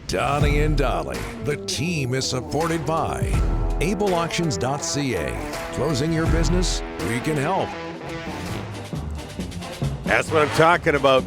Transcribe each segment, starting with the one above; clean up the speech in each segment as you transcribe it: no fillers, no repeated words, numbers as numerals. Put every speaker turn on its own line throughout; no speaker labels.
Donnie and Dolly. The team is supported by ableauctions.ca. Closing your business? We can help.
That's what I'm talking about.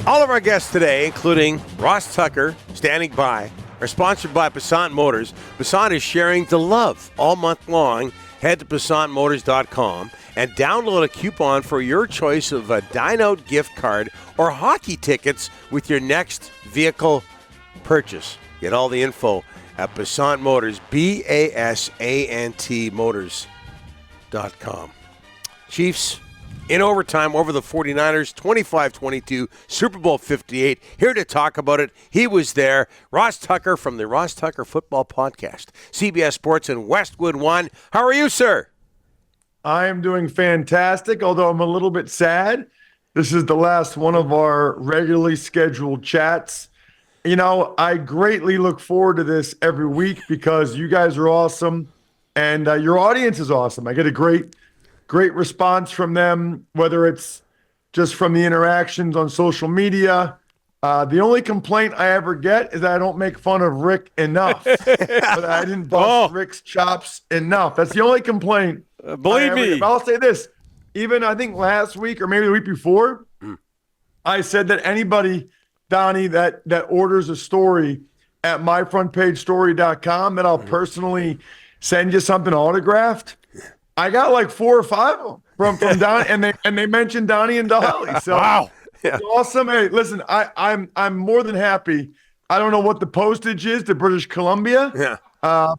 All of our guests today, including Ross Tucker, standing by, are sponsored by Passant Motors. Passant is sharing the love all month long. Head to PassantMotors.com and download a coupon for your choice of a dine-out gift card or hockey tickets with your next vehicle purchase. Get all the info at Passant Motors, BASANT Motors.com. Chiefs in overtime over the 49ers, 25-22, Super Bowl 58. Here to talk about it, he was there, Ross Tucker from the Ross Tucker Football Podcast, CBS Sports in Westwood One. How are you, sir?
I am doing fantastic, although I'm a little bit sad. This is the last one of our regularly scheduled chats. You know, I greatly look forward to this every week because you guys are awesome and your audience is awesome. I get a great response from them, whether it's just from the interactions on social media. The only complaint I ever get is that I don't make fun of Rick enough. But I didn't bust Rick's chops enough. That's the only complaint.
Believe me.
But I'll say this. Even I think last week or maybe the week before, I said that anybody, Donnie, that orders a story at myfrontpagestory.com that I'll personally send you something autographed. I got like 4 or 5 of them from Donnie, and they mentioned Donnie and Dolly. So
wow,
it's awesome. Hey, listen, I'm more than happy. I don't know what the postage is to British Columbia.
Yeah,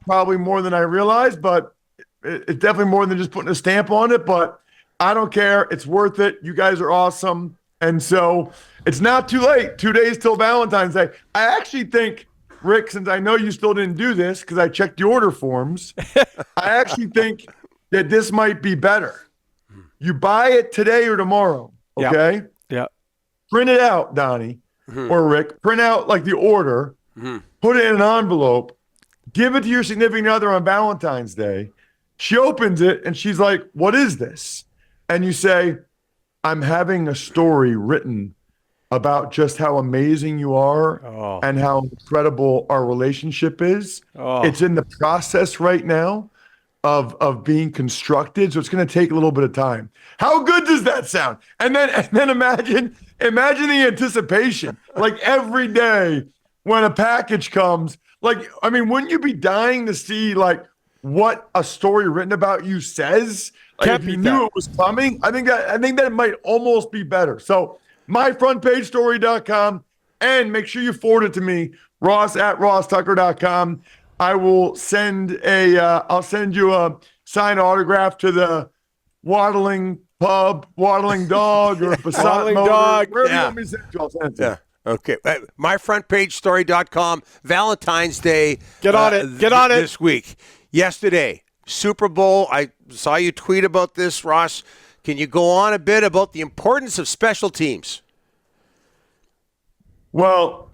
probably more than I realized, but it's definitely more than just putting a stamp on it. But I don't care. It's worth it. You guys are awesome, and so it's not too late. 2 days till Valentine's Day. I actually think, Rick, since I know you still didn't do this because I checked the order forms, I actually think that this might be better. You buy it today or tomorrow, okay?
Yeah.
Print it out, Donnie or Rick. Print out like the order, put it in an envelope, give it to your significant other on Valentine's Day. She opens it and she's like, "What is this?" And you say, "I'm having a story written about just how amazing you are and how incredible our relationship is. It's in the process right now of being constructed, so it's going to take a little bit of time." How good does that sound? And then imagine the anticipation. Like every day when a package comes, like, I mean, wouldn't you be dying to see like what a story written about you says? Like if you knew it was coming, I think that it might almost be better. So myfrontpagestory.com, and make sure you forward it to me, Ross at rosstucker.com. I will I'll send you a signed autograph to the Waddling Pub, Waddling Dog, or Passant Dog. Wherever you want me to send you, I'll send it to you.
Okay. MyFrontPageStory.com, Valentine's Day.
Get on it.
This week. Yesterday, Super Bowl. I saw you tweet about this, Ross. Can you go on a bit about the importance of special teams?
Well,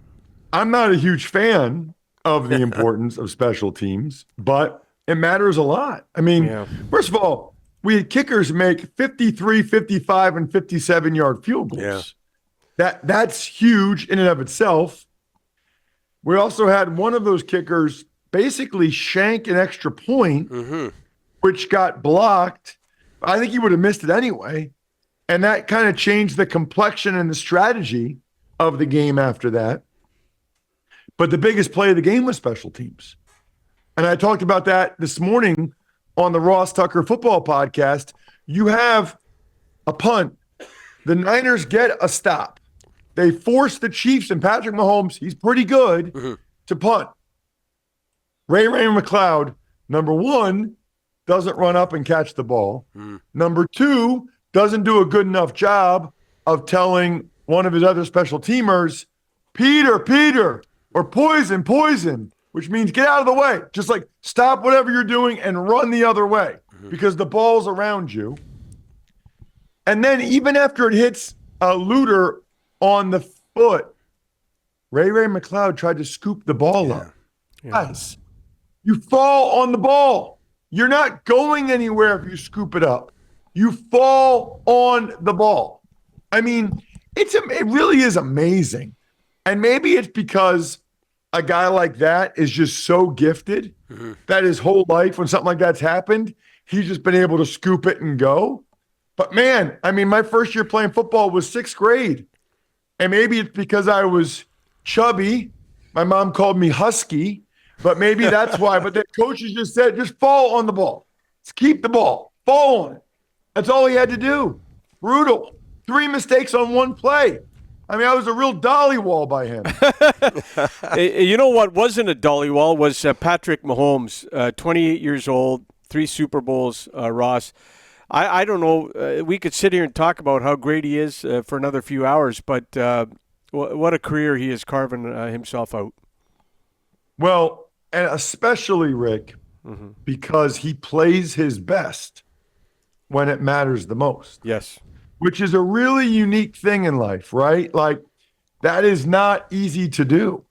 I'm not a huge fan of the importance of special teams, but it matters a lot. I mean, first of all, we had kickers make 53, 55, and 57-yard field goals. Yeah. That's huge in and of itself. We also had one of those kickers basically shank an extra point, which got blocked. I think he would have missed it anyway. And that kind of changed the complexion and the strategy of the game after that. But the biggest play of the game was special teams. And I talked about that this morning on the Ross Tucker Football Podcast. You have a punt. The Niners get a stop. They force the Chiefs and Patrick Mahomes, he's pretty good, to punt. Ray McLeod, number one, doesn't run up and catch the ball. Number two, doesn't do a good enough job of telling one of his other special teamers, Peter, or poison, which means get out of the way. Just like stop whatever you're doing and run the other way because the ball's around you. And then even after it hits a looter on the foot, Ray McLeod tried to scoop the ball up. Guys, you fall on the ball. You're not going anywhere if you scoop it up. You fall on the ball. I mean, it really is amazing. And maybe it's because a guy like that is just so gifted that his whole life, when something like that's happened, he's just been able to scoop it and go. But man, I mean, my first year playing football was sixth grade. And maybe it's because I was chubby. My mom called me husky, but maybe that's why. But the coaches just said, just fall on the ball. Just keep the ball. Fall on it. That's all he had to do. Brutal. 3 mistakes on one play. I mean, I was a real dolly wall by him.
You know what wasn't a dolly wall was Patrick Mahomes, 28 years old, 3 Super Bowls, Ross. I don't know. We could sit here and talk about how great he is for another few hours, but what a career he is carving himself out.
Well, and especially, Rick, because he plays his best when it matters the most.
Yes.
Which is a really unique thing in life, right? Like, that is not easy to do,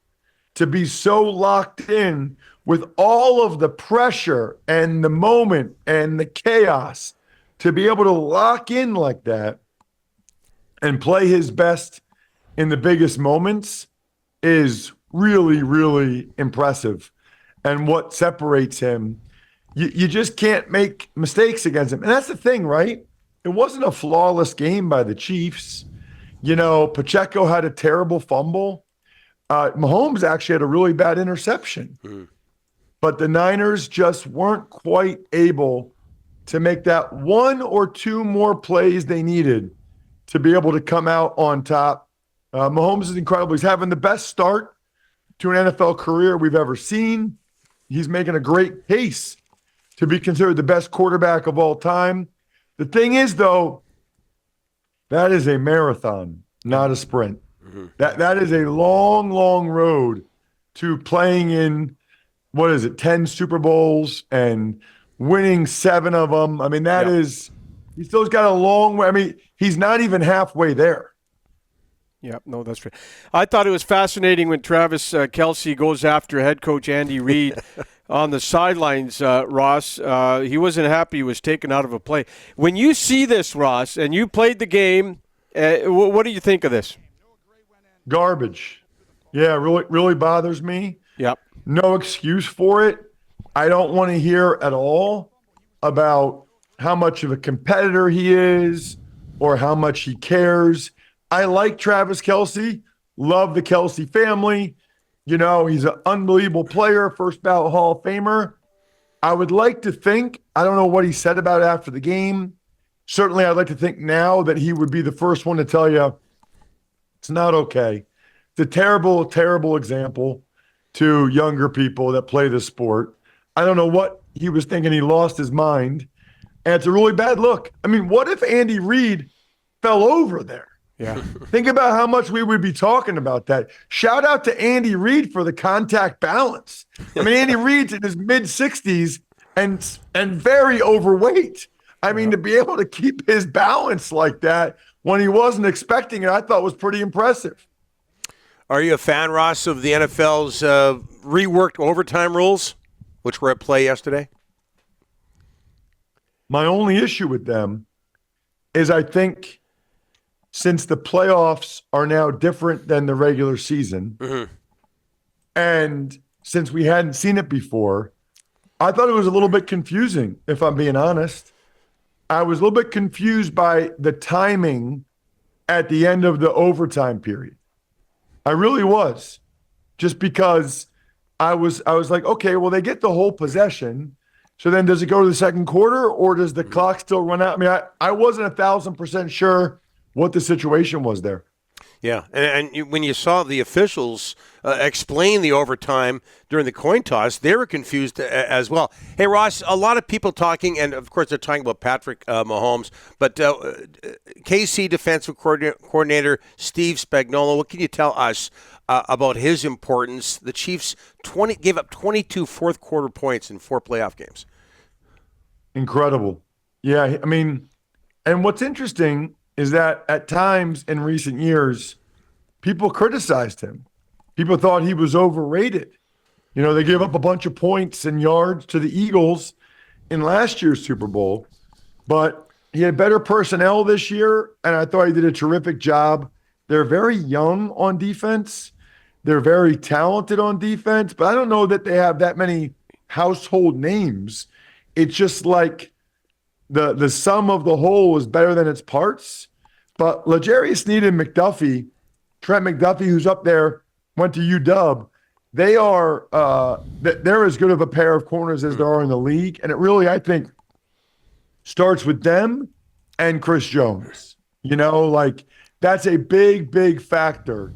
to be so locked in with all of the pressure and the moment and the chaos, to be able to lock in like that and play his best in the biggest moments is really, really impressive. And what separates him, you just can't make mistakes against him. And that's the thing, right? It wasn't a flawless game by the Chiefs. You know, Pacheco had a terrible fumble. Mahomes actually had a really bad interception. But the Niners just weren't quite able to make that 1 or 2 more plays they needed to be able to come out on top. Mahomes is incredible. He's having the best start to an NFL career we've ever seen. He's making a great case to be considered the best quarterback of all time. The thing is, though, that is a marathon, not a sprint. That is a long, long road to playing in, 10 Super Bowls and winning 7 of them. I mean, he still's got a long way. I mean, he's not even halfway there.
Yeah, no, that's right. I thought it was fascinating when Travis Kelce goes after head coach Andy Reid on the sidelines, Ross. He wasn't happy he was taken out of a play. When you see this, Ross, and you played the game, what do you think of this?
Garbage. Yeah, really, really bothers me.
Yep.
No excuse for it. I don't want to hear at all about how much of a competitor he is or how much he cares. I like Travis Kelce, love the Kelce family. You know, he's an unbelievable player, first ballot Hall of Famer. I would like to think, I don't know what he said about it after the game. Certainly, I'd like to think now that he would be the first one to tell you it's not okay. It's a terrible, terrible example to younger people that play this sport. I don't know what he was thinking. He lost his mind. And it's a really bad look. I mean, what if Andy Reid fell over there?
Yeah.
Think about how much we would be talking about that. Shout out to Andy Reid for the contact balance. I mean, Andy Reid's in his mid-60s and very overweight. I mean, to be able to keep his balance like that when he wasn't expecting it, I thought was pretty impressive.
Are you a fan, Ross, of the NFL's reworked overtime rules, which were at play yesterday?
My only issue with them is I think since the playoffs are now different than the regular season, and since we hadn't seen it before, I thought it was a little bit confusing, if I'm being honest. I was a little bit confused by the timing at the end of the overtime period. I really was, just because I was like, okay, well, they get the whole possession. So then does it go to the second quarter or does the clock still run out? I mean, I wasn't 1,000% sure what the situation was there.
Yeah, and when you saw the officials explain the overtime during the coin toss, they were confused as well. Hey, Ross, a lot of people talking, and of course they're talking about Patrick Mahomes, but KC defensive coordinator Steve Spagnola, what can you tell us about his importance? The Chiefs gave up 22 fourth-quarter points in 4 playoff games.
Incredible. Yeah, I mean, and what's interesting is that at times in recent years, people criticized him. People thought he was overrated. You know, they gave up a bunch of points and yards to the Eagles in last year's Super Bowl, but he had better personnel this year, and I thought he did a terrific job. They're very young on defense. They're very talented on defense, but I don't know that they have that many household names. It's just like the sum of the whole is better than its parts. But L'Jarius Sneed and McDuffie, Trent McDuffie, who's up there, went to UW. They are they're as good of a pair of corners as there are in the league, and it really, I think, starts with them and Chris Jones. Like that's a big factor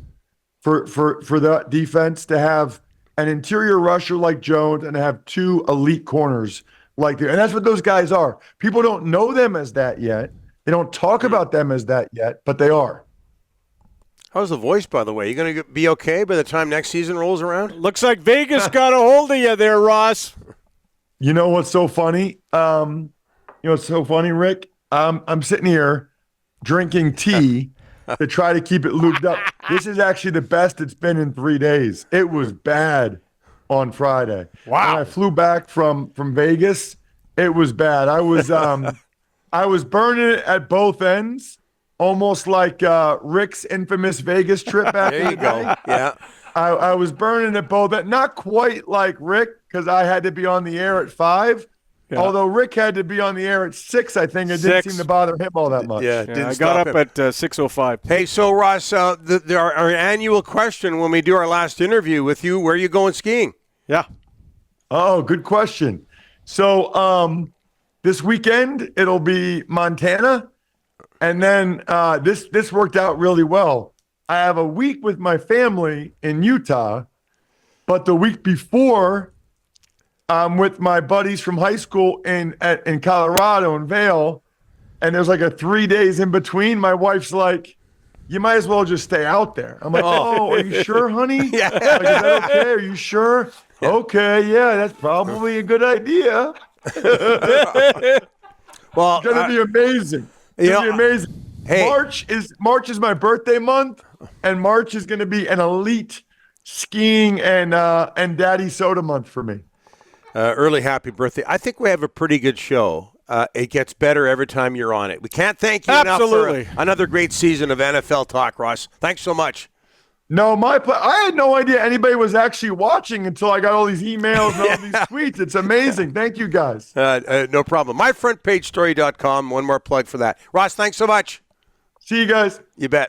for the defense to have an interior rusher like Jones and have two elite corners like that. And that's what those guys are. People don't know them as that yet. They don't talk about them as that yet, but they are.
How's the voice, by the way? You going to be okay by the time next season rolls around?
Looks like Vegas got a hold of you there, Ross.
You know what's so funny? What's so funny, Rick? I'm sitting here drinking tea to try to keep it lubed up. This is actually the best it's been in 3 days. It was bad on Friday.
Wow.
When I flew back from Vegas, it was bad. I was burning it at both ends, almost like Rick's infamous Vegas trip back in the day.
Yeah.
I was burning at both ends. Not quite like Rick, because I had to be on the air at 5. Yeah. Although Rick had to be on the air at 6, I think it didn't seem to bother him all that much.
Yeah,
I got up at 6:05.
Hey, so Ross, our annual question when we do our last interview with you, where are you going skiing?
Yeah.
Oh, good question. So this weekend it'll be Montana, and then this worked out really well. I have a week with my family in Utah, but the week before, I'm with my buddies from high school in Colorado in Vail, and there's like a 3 days in between. My wife's like, "You might as well just stay out there." I'm like, "Oh, are you sure, honey?
Yeah.
Like, is that okay? Are you sure? Yeah. Okay, yeah, that's probably a good idea."
Well,
it's gonna be amazing. It's gonna be amazing.
Hey.
March is my birthday month, and March is gonna be an elite skiing and daddy soda month for me.
Early happy birthday. I think we have a pretty good show. It gets better every time you're on it. We can't thank you enough for another great season of NFL talk, Ross. Thanks so much.
No, I had no idea anybody was actually watching until I got all these emails and all these tweets. It's amazing. Thank you, guys.
No problem. MyFrontPageStory.com. One more plug for that. Ross, thanks so much.
See you guys.
You bet.